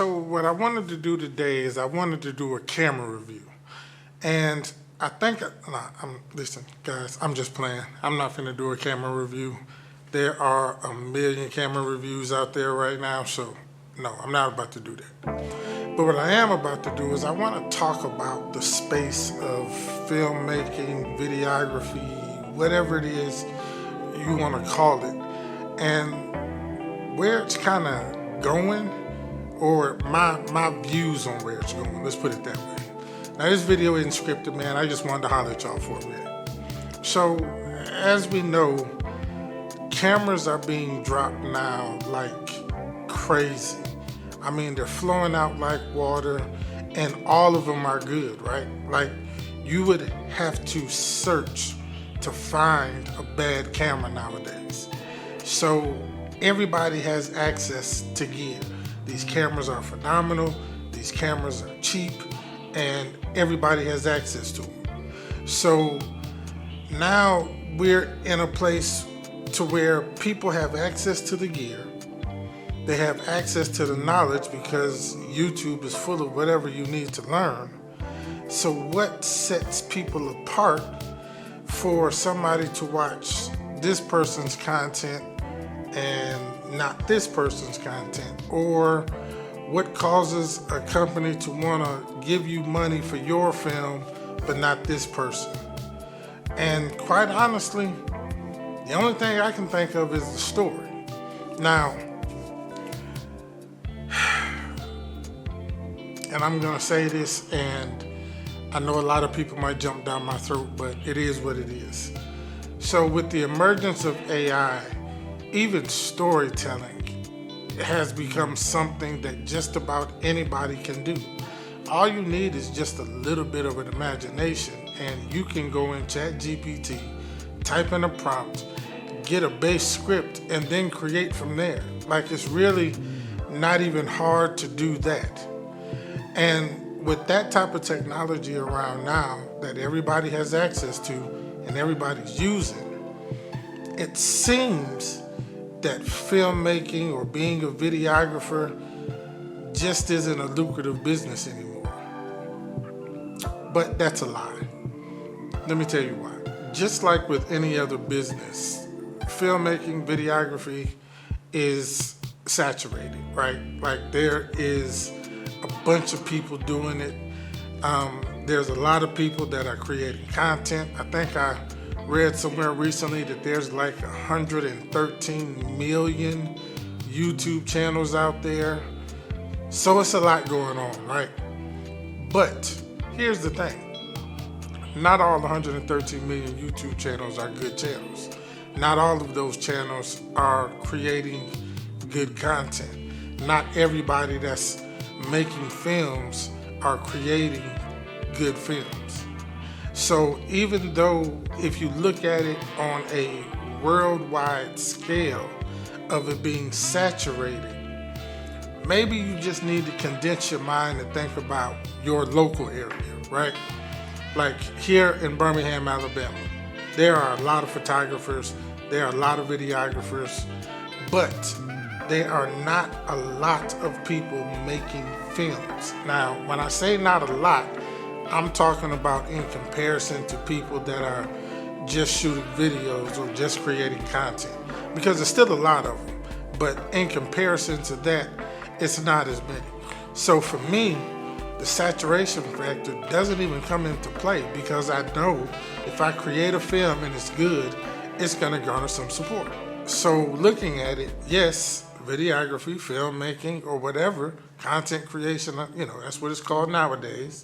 So what I wanted to do today is I wanted to do a camera review. And I think, listen, guys, I'm just playing. I'm not finna do a camera review. There are a million camera reviews out there right now, so no, I'm not about to do that. But what I am about to do is I want to talk about the space of filmmaking, videography, whatever it is you want to call it, and where it's kind of going, or my views on where it's going. Let's put it that way. Now, this video isn't scripted, man. I just wanted to holler at y'all for a minute. So, as we know, cameras are being dropped now like crazy. I mean, they're flowing out like water, and all of them are good, right? Like, you would have to search to find a bad camera nowadays. So, everybody has access to gear. These cameras are phenomenal, these cameras are cheap, and everybody has access to them. So now we're in a place to where people have access to the gear, they have access to the knowledge because YouTube is full of whatever you need to learn. So what sets people apart for somebody to watch this person's content and not this person's content? Or what causes a company to want to give you money for your film but not this person? And quite honestly, the only thing I can think of is the story. Now, and I'm going to say this, and I know a lot of people might jump down my throat, but it is what it is. So with the emergence of AI, even storytelling has become something that just about anybody can do. All you need is just a little bit of an imagination, and you can go in ChatGPT, type in a prompt, get a base script, and then create from there. Like, it's really not even hard to do that. And with that type of technology around now that everybody has access to and everybody's using, it seems that filmmaking or being a videographer just isn't a lucrative business anymore. But that's a lie. Let me tell you why. Just like with any other business, filmmaking, videography is saturated, right? Like, there is a bunch of people doing it. There's a lot of people that are creating content. I think I read somewhere recently that there's like 113 million YouTube channels out there. So it's a lot going on, right? But here's the thing. Not all 113 million YouTube channels are good channels. Not all of those channels are creating good content. Not everybody that's making films are creating good films. So even though if you look at it on a worldwide scale of it being saturated, maybe you just need to condense your mind and think about your local area, right? Like here in Birmingham, Alabama, there are a lot of photographers, there are a lot of videographers, but there are not a lot of people making films. Now, when I say not a lot, I'm talking about in comparison to people that are just shooting videos or just creating content, because there's still a lot of them, but in comparison to that, it's not as many. So for me, the saturation factor doesn't even come into play, because I know if I create a film and it's good, it's gonna garner some support. So looking at it, yes, videography, filmmaking, or whatever, content creation, that's what it's called nowadays,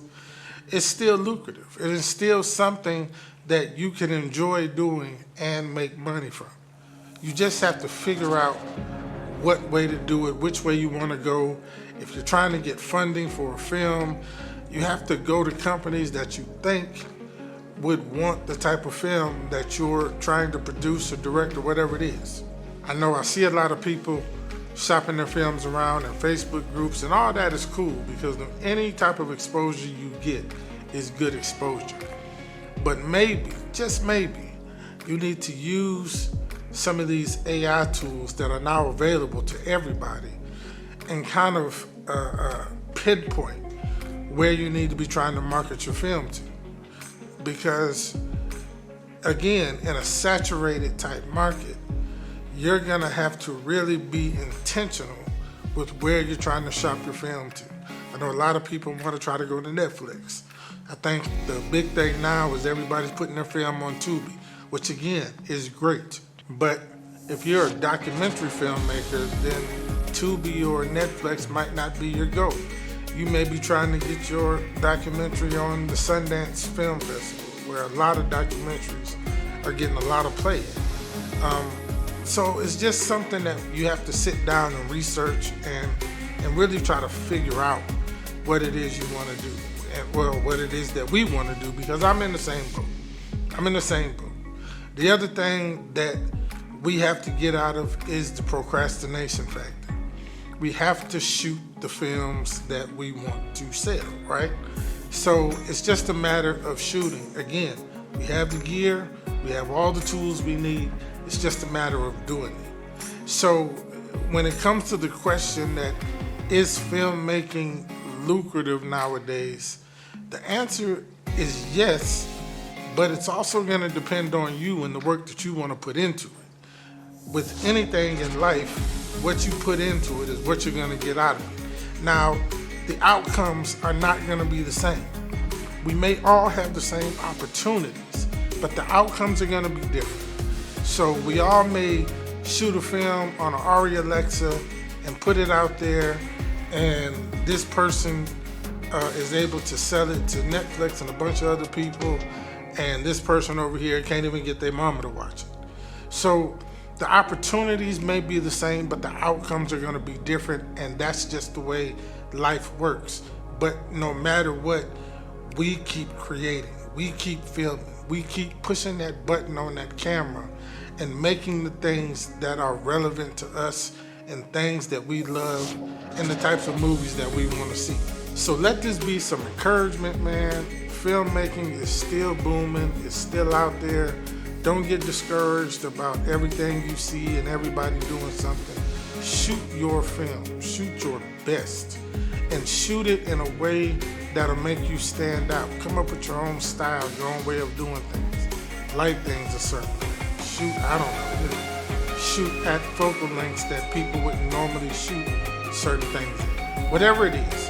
it's still lucrative. It is still something that you can enjoy doing and make money from. You just have to figure out what way to do it, which way you want to go. If you're trying to get funding for a film, you have to go to companies that you think would want the type of film that you're trying to produce or direct or whatever it is. I know I see a lot of people shopping their films around in Facebook groups, and all that is cool, because any type of exposure you get is good exposure. But maybe, just maybe, you need to use some of these AI tools that are now available to everybody and kind of pinpoint where you need to be trying to market your film to. Because again, in a saturated type market, you're gonna have to really be intentional with where you're trying to shop your film to. I know a lot of people want to try to go to Netflix. I think the big thing now is everybody's putting their film on Tubi, which again is great. But if you're a documentary filmmaker, then Tubi or Netflix might not be your go. You may be trying to get your documentary on the Sundance Film Festival, where a lot of documentaries are getting a lot of play. So it's just something that you have to sit down and research and really try to figure out what it is you want to do. And well, what it is that we want to do, because I'm in the same boat. The other thing that we have to get out of is the procrastination factor. We have to shoot the films that we want to sell, right? So it's just a matter of shooting. Again, we have the gear, we have all the tools we need. It's just a matter of doing it. So when it comes to the question that is filmmaking lucrative nowadays, the answer is yes, but it's also going to depend on you and the work that you want to put into it. With anything in life, what you put into it is what you're going to get out of it. Now, the outcomes are not going to be the same. We may all have the same opportunities, but the outcomes are going to be different. So we all may shoot a film on an Arri Alexa and put it out there, and this person is able to sell it to Netflix and a bunch of other people, and this person over here can't even get their mama to watch it. So the opportunities may be the same, but the outcomes are going to be different, and that's just the way life works. But no matter what, we keep creating, we keep filming, we keep pushing that button on that camera and making the things that are relevant to us and things that we love and the types of movies that we want to see. So let this be some encouragement, man. Filmmaking is still booming, it's still out there. Don't get discouraged about everything you see and everybody doing something. Shoot your film, shoot your best, and shoot it in a way that'll make you stand out. Come up with your own style, your own way of doing things. Light things a certain way. Shoot, shoot at focal lengths that people wouldn't normally shoot certain things in. Whatever it is,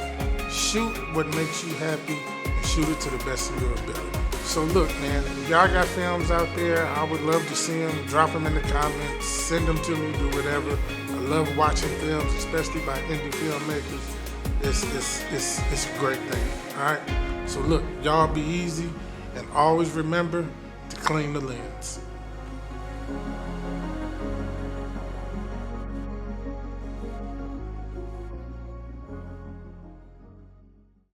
shoot what makes you happy and shoot it to the best of your ability. So look, man, if y'all got films out there, I would love to see them. Drop them in the comments, send them to me, do whatever. I love watching films, especially by indie filmmakers. It's a great thing, all right? So look, y'all be easy, and always remember to clean the lens.